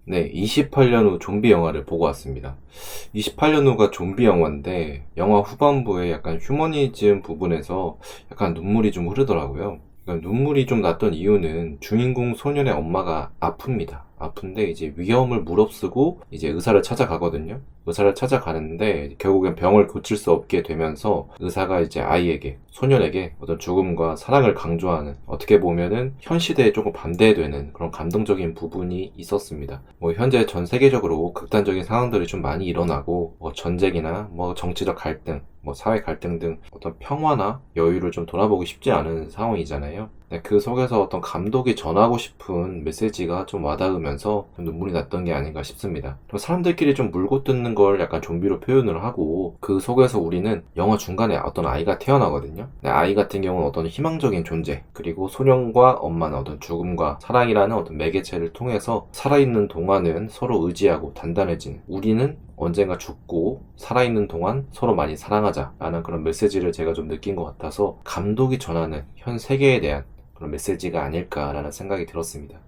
네, 28년 후 좀비 영화를 보고 왔습니다. 28년 후가 좀비 영화인데 영화 후반부에 약간 휴머니즘 부분에서 약간 눈물이 좀 흐르더라고요. 그러니까 눈물이 좀 났던 이유는 주인공 소년의 엄마가 아픕니다. 아픈데 이제 위험을 무릅쓰고 이제 의사를 찾아가거든요. 의사를 찾아가는데 결국엔 병을 고칠 수 없게 되면서 의사가 이제 아이에게, 소년에게 어떤 죽음과 사랑을 강조하는, 어떻게 보면은 현 시대에 조금 반대되는 그런 감동적인 부분이 있었습니다. 뭐 현재 전 세계적으로 극단적인 상황들이 좀 많이 일어나고 뭐 전쟁이나 뭐 정치적 갈등, 뭐 사회 갈등 등 어떤 평화나 여유를 좀 돌아보기 쉽지 않은 상황이잖아요. 네, 그 속에서 어떤 감독이 전하고 싶은 메시지가 좀 와닿으면서 좀 눈물이 났던 게 아닌가 싶습니다. 또 사람들끼리 좀 물고 뜯는 걸 약간 좀비로 표현을 하고 그 속에서 우리는 영화 중간에 어떤 아이가 태어나거든요. 네, 아이 같은 경우는 어떤 희망적인 존재, 그리고 소년과 엄마는 어떤 죽음과 사랑이라는 어떤 매개체를 통해서 살아있는 동안은 서로 의지하고 단단해지는, 우리는 언젠가 죽고 살아있는 동안 서로 많이 사랑하자라는 그런 메시지를 제가 좀 느낀 것 같아서 감독이 전하는 현 세계에 대한 그런 메시지가 아닐까라는 생각이 들었습니다.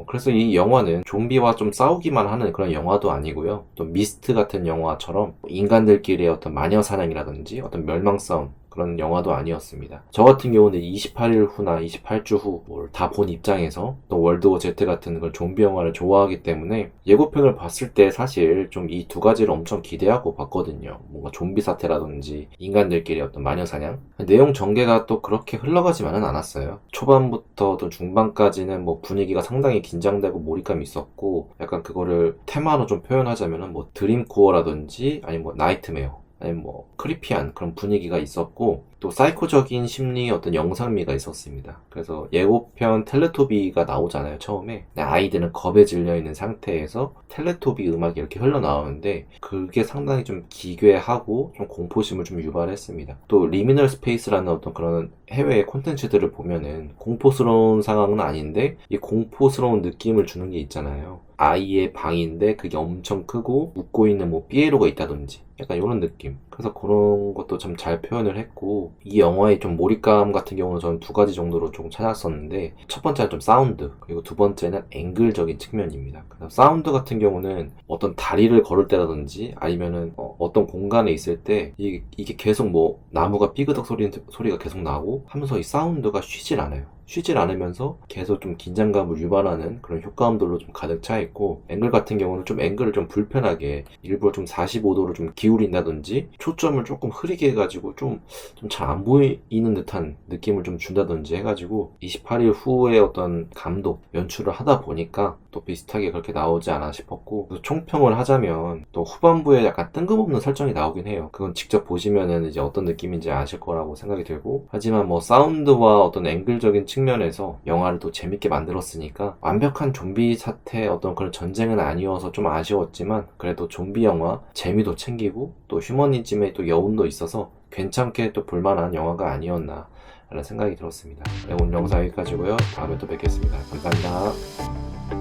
그래서 이 영화는 좀비와 좀 싸우기만 하는 그런 영화도 아니고요. 또 미스트 같은 영화처럼 인간들끼리의 어떤 마녀 사냥이라든지 어떤 멸망 싸움, 그런 영화도 아니었습니다. 저 같은 경우는 28일 후나 28주 후 다 본 입장에서 또 월드워 Z 같은 그런 좀비 영화를 좋아하기 때문에 예고편을 봤을 때 사실 좀 이 두 가지를 엄청 기대하고 봤거든요. 뭔가 좀비 사태라든지 인간들끼리 어떤 마녀 사냥. 내용 전개가 또 그렇게 흘러가지만은 않았어요. 초반부터 또 중반까지는 뭐 분위기가 상당히 긴장되고 몰입감이 있었고, 약간 그거를 테마로 좀 표현하자면은 뭐 드림코어라든지 아니면 뭐 나이트메어, 아니면 뭐 크리피한 그런 분위기가 있었고, 또 사이코적인 심리 어떤 영상미가 있었습니다. 그래서 예고편 텔레토비가 나오잖아요, 처음에. 아이들은 겁에 질려 있는 상태에서 텔레토비 음악이 이렇게 흘러나오는데 그게 상당히 좀 기괴하고 좀 공포심을 좀 유발했습니다. 또 리미널 스페이스라는 어떤 그런 해외의 콘텐츠들을 보면은 공포스러운 상황은 아닌데 이 공포스러운 느낌을 주는 게 있잖아요. 아이의 방인데 그게 엄청 크고 웃고 있는 뭐 삐에로가 있다든지 약간 이런 느낌. 그래서 그런 것도 참 잘 표현을 했고, 이 영화의 좀 몰입감 같은 경우는 저는 두 가지 정도로 좀 찾았었는데, 첫 번째는 좀 사운드, 그리고 두 번째는 앵글적인 측면입니다. 그래서 사운드 같은 경우는 어떤 다리를 걸을 때라든지 아니면은 어떤 공간에 있을 때 이게 계속 뭐 나무가 삐그덕 소리가 계속 나고 하면서 이 사운드가 쉬질 않아요. 쉬질 않으면서 계속 좀 긴장감을 유발하는 그런 효과음들로 좀 가득 차 있고, 앵글 같은 경우는 좀 앵글을 좀 불편하게 일부러 좀 45도로 좀 기울인다든지 초점을 조금 흐리게 해가지고 좀 잘 안 보이는 듯한 느낌을 좀 준다든지 해가지고 28일 후에 어떤 감독 연출을 하다 보니까 또 비슷하게 그렇게 나오지 않아 싶었고, 총평을 하자면 또 후반부에 약간 뜬금없는 설정이 나오긴 해요. 그건 직접 보시면은 이제 어떤 느낌인지 아실 거라고 생각이 들고, 하지만 뭐 사운드와 어떤 앵글적인 측면에서 영화를 또 재밌게 만들었으니까, 완벽한 좀비 사태 어떤 그런 전쟁은 아니어서 좀 아쉬웠지만 그래도 좀비 영화 재미도 챙기고 또 휴머니즘의 또 여운도 있어서 괜찮게 또 볼만한 영화가 아니었나 라는 생각이 들었습니다. 네, 오늘 영상 여기까지고요. 다음에 또 뵙겠습니다. 감사합니다.